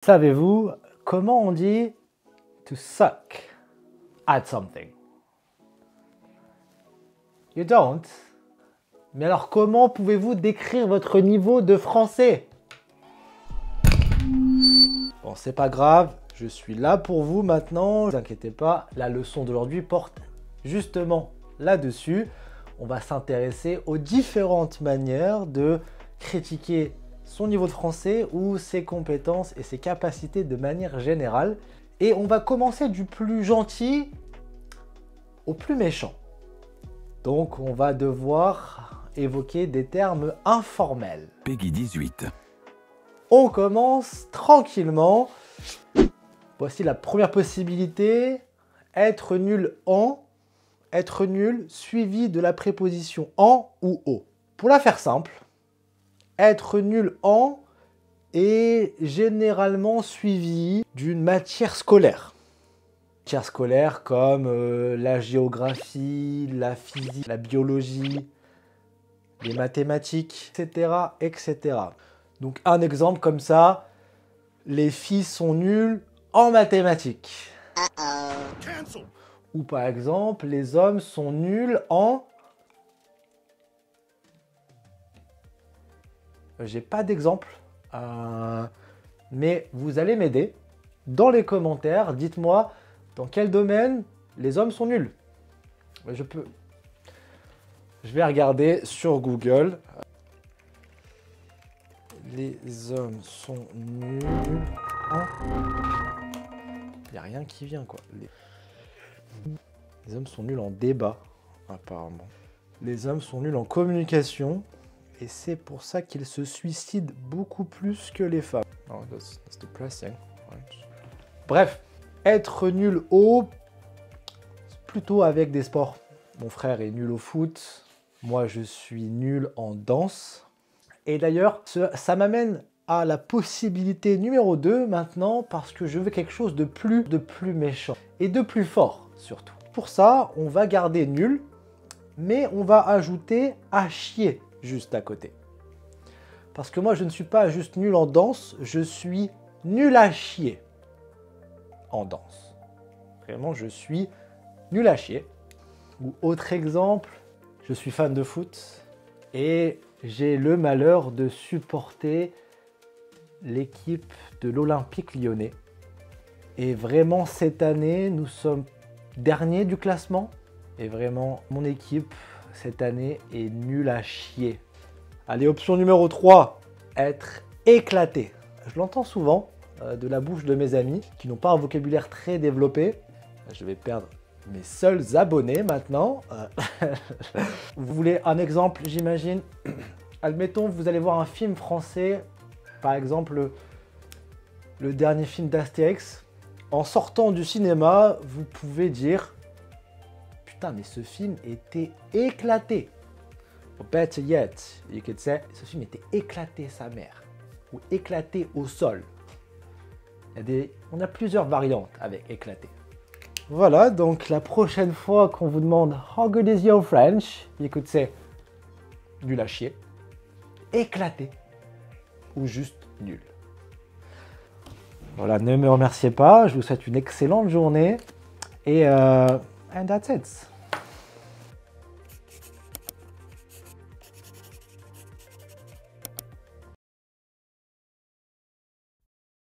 Savez-vous comment on dit to suck at something? You don't? Mais alors comment pouvez-vous décrire votre niveau de français? Bon, c'est pas grave, je suis là pour vous maintenant, ne vous inquiétez pas, la leçon d'aujourd'hui porte justement là-dessus. On va s'intéresser aux différentes manières de critiquer son niveau de français ou ses compétences et ses capacités de manière générale. Et on va commencer du plus gentil au plus méchant. Donc on va devoir évoquer des termes informels. Peggy 18. On commence tranquillement. Voici la première possibilité. Être nul en, être nul suivi de la préposition en ou au. Pour la faire simple, être nul en est généralement suivi d'une matière scolaire. Matière scolaire comme la géographie, la physique, la biologie, les mathématiques, etc., etc. Donc un exemple comme ça, les filles sont nulles en mathématiques. Ou par exemple, les hommes sont nuls en... J'ai pas d'exemple, mais vous allez m'aider. Dans les commentaires, dites-moi dans quel domaine les hommes sont nuls. Je vais regarder sur Google. Les hommes sont nuls en... Il n'y a rien qui vient, quoi. Les hommes sont nuls en débat, apparemment. Les hommes sont nuls en communication. Et c'est pour ça qu'ils se suicident beaucoup plus que les femmes. Oh, that's depressing. Bref, être nul au... plutôt avec des sports. Mon frère est nul au foot. Moi, je suis nul en danse. Et d'ailleurs, ça m'amène à la possibilité numéro 2 maintenant, parce que je veux quelque chose de plus méchant. Et de plus fort, surtout. Pour ça, on va garder nul, mais on va ajouter à chier juste à côté. Parce que moi, je ne suis pas juste nul en danse, je suis nul à chier en danse. Vraiment, je suis nul à chier. Ou autre exemple, je suis fan de foot et j'ai le malheur de supporter l'équipe de l'Olympique Lyonnais. Et vraiment, cette année, nous sommes derniers du classement. Et vraiment, mon équipe, cette année, est nulle à chier. Allez, option numéro 3, être éclaté. Je l'entends souvent de la bouche de mes amis qui n'ont pas un vocabulaire très développé. Je vais perdre mes seuls abonnés maintenant. Vous voulez un exemple, j'imagine? Admettons, vous allez voir un film français, par exemple le dernier film d'Astérix. En sortant du cinéma, vous pouvez dire « Putain, mais ce film était éclaté ». Or better yet, you could say « Ce film était éclaté, sa mère » ou « éclaté au sol ». On a plusieurs variantes avec « éclaté ». Voilà, donc la prochaine fois qu'on vous demande « How good is your French ?» you could say « Nul à chier »,« éclaté » ou juste « nul ». Voilà, ne me remerciez pas, je vous souhaite une excellente journée et and that's it.